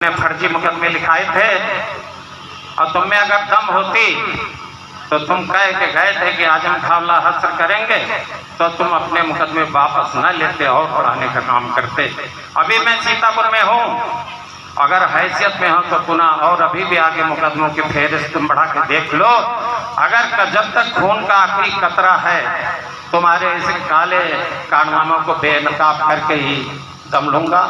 ने फर्जी मुकदमे लिखाए थे और तुम में अगर दम होती तो तुम कह के गए थे कि आजम खान हस्र करेंगे तो तुम अपने मुकदमे वापस न लेते और बढ़ाने का काम करते। अभी मैं सीतापुर में हूँ, अगर हैसियत में हो तो पुनः और अभी भी आगे मुकदमों की फेहरिस्त तुम बढ़ा के देख लो। अगर जब तक खून का आखिरी कतरा है तुम्हारे इस काले कारनामों को बेनकाब करके ही दम लूंगा।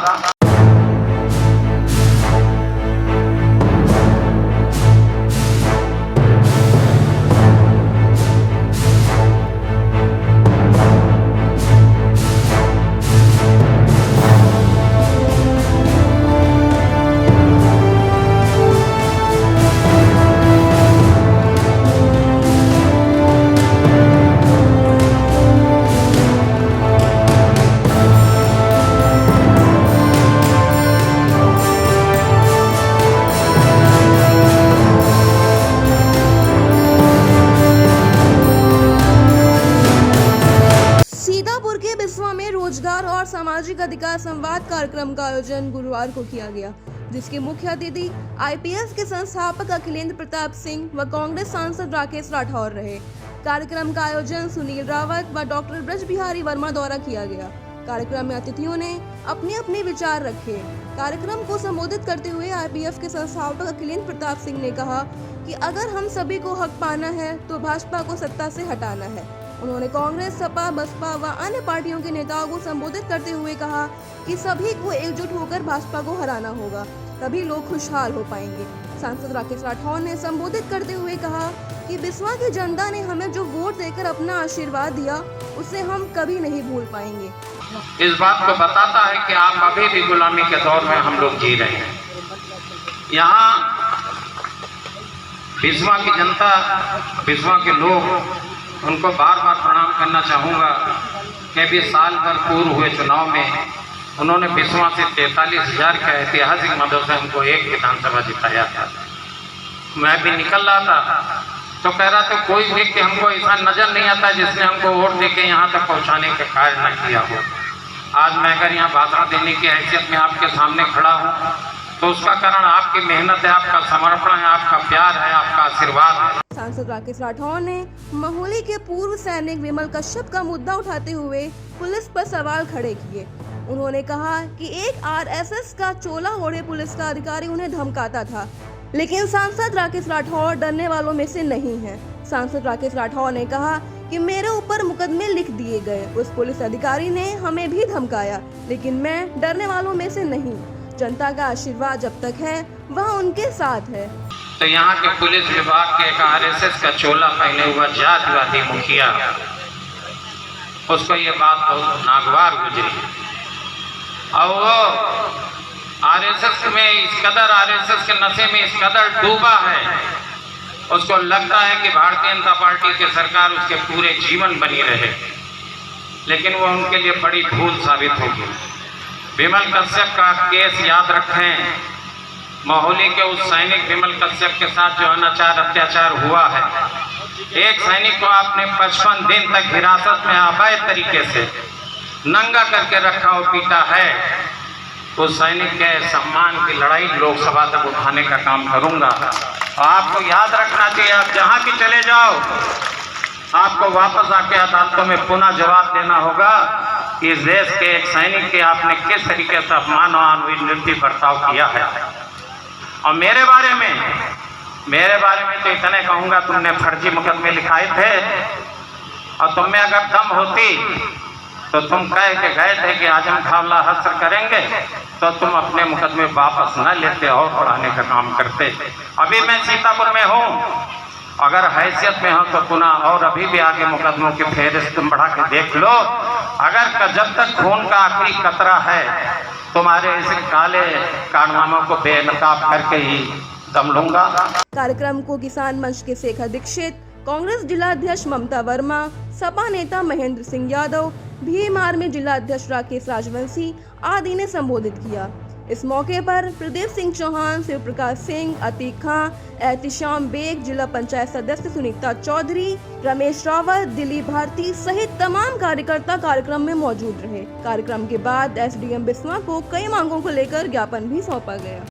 बिस्वा में रोजगार और सामाजिक अधिकार संवाद कार्यक्रम का आयोजन गुरुवार को किया गया, जिसके मुख्य अतिथि आईपीएस के संस्थापक अखिलेंद्र प्रताप सिंह व कांग्रेस सांसद राकेश राठौर रहे। कार्यक्रम का आयोजन सुनील रावत व डॉक्टर ब्रज बिहारी वर्मा द्वारा किया गया। कार्यक्रम में अतिथियों ने अपने अपने विचार रखे। कार्यक्रम को संबोधित करते हुए आईपीएफ के संस्थापक अखिलेंद्र प्रताप सिंह ने कहा कि अगर हम सभी को हक पाना है तो भाजपा को सत्ता से हटाना है। उन्होंने कांग्रेस, सपा, बसपा व अन्य पार्टियों के नेताओं को संबोधित करते हुए कहा कि सभी को एकजुट होकर भाजपा को हराना होगा, तभी लोग खुशहाल हो पाएंगे। सांसद राकेश राठौर ने संबोधित करते हुए कहा कि बिस्वा की जनता ने हमें जो वोट देकर अपना आशीर्वाद दिया उसे हम कभी नहीं भूल पाएंगे। इस बात को बताता है कि आप अभी भी गुलामी के दौर में हम लोग जी रहे हैं। यहाँ बिस्वा की जनता, बिस्वा के लोग, उनको बार बार प्रणाम करना चाहूँगा कि अभी साल भर पूर्व हुए चुनाव में उन्होंने बिस्वा से 43,000 का ऐतिहासिक मतों से हमको एक विधानसभा जिताया था। मैं भी निकल रहा था तो कह रहा था कोई व्यक्ति हमको ऐसा नजर नहीं आता जिसने हमको वोट देके यहाँ तक पहुँचाने का कार्य न किया हो। आज मैं अगर यहाँ भाषण देने की हैसियत में आपके सामने खड़ा हूँ तो उसका कारण आपकी मेहनत है, आपका समर्पण है, आपका प्यार है, आपका आशीर्वाद है। सांसद राकेश राठौर ने महोली के पूर्व सैनिक विमल कश्यप का मुद्दा उठाते हुए पुलिस पर सवाल खड़े किए। उन्होंने कहा कि एक आरएसएस का चोला ओढ़े पुलिस का अधिकारी उन्हें धमकाता था, लेकिन सांसद राकेश राठौर डरने वालों में से नहीं है। सांसद राकेश राठौर ने कहा कि मेरे ऊपर मुकदमे लिख दिए गए, उस पुलिस अधिकारी ने हमें भी धमकाया, लेकिन मैं डरने वालों में से नहीं। जनता का आशीर्वाद जब तक है वह उनके साथ है। तो यहाँ के पुलिस विभाग के एक आरएसएस का चोला पहने हुआ जातिवादी मुखिया, उसको ये बात बहुत नागवार गुजरी और वो आरएसएस में इस कदर, आरएसएस के नशे में इस कदर डूबा है, उसको लगता है कि भारतीय जनता पार्टी की सरकार उसके पूरे जीवन बनी रहे, लेकिन वो उनके लिए बड़ी भूल साबित होगी। विमल कश्यप का केस याद रखें, महोली के उस सैनिक विमल कश्यप के साथ जो अनाचार अत्याचार हुआ है, एक सैनिक को आपने 55 दिन तक हिरासत में अवैध तरीके से नंगा करके रखा और पीटा है। उस सैनिक के सम्मान की लड़ाई लोकसभा तक उठाने का काम करूंगा। आपको याद रखना चाहिए, आप जहां भी चले जाओ आपको वापस आके अदालतों में पुनः जवाब देना होगा कि इस देश के एक सैनिक के आपने किस तरीके से अपमान और निर्दयी बर्ताव किया है। और मेरे बारे में तो इतने कहूँगा, तुमने फर्जी मुकदमे लिखाए थे और तुम में अगर दम होती तो तुम कह के गए थे कि आजम खान हस्र करेंगे तो तुम अपने मुकदमे वापस न लेते और बढ़ाने का काम करते। अभी मैं सीतापुर में हूँ, अगर हैसियत में हो तो पुनः और अभी भी आगे मुकदमों की फेहरिस्त तुम बढ़ा के देख लो। अगर जब तक खून का आखिरी कतरा है तुम्हारे इस काले कारनामों को बेनकाब करके ही दम लूंगा। कार्यक्रम को किसान मंच के शेखर दीक्षित, कांग्रेस जिला अध्यक्ष ममता वर्मा, सपा नेता महेंद्र सिंह यादव, भीम आर्मी जिला अध्यक्ष राकेश राजवंशी आदि ने संबोधित किया। इस मौके पर प्रदीप सिंह चौहान, शिव प्रकाश सिंह, अतीक खां, एहतिशाम बेग, जिला पंचायत सदस्य सुनीता चौधरी, रमेश रावत, दिलीप भारती सहित तमाम कार्यकर्ता कार्यक्रम में मौजूद रहे। कार्यक्रम के बाद एसडीएम बिस्वा को कई मांगों को लेकर ज्ञापन भी सौंपा गया।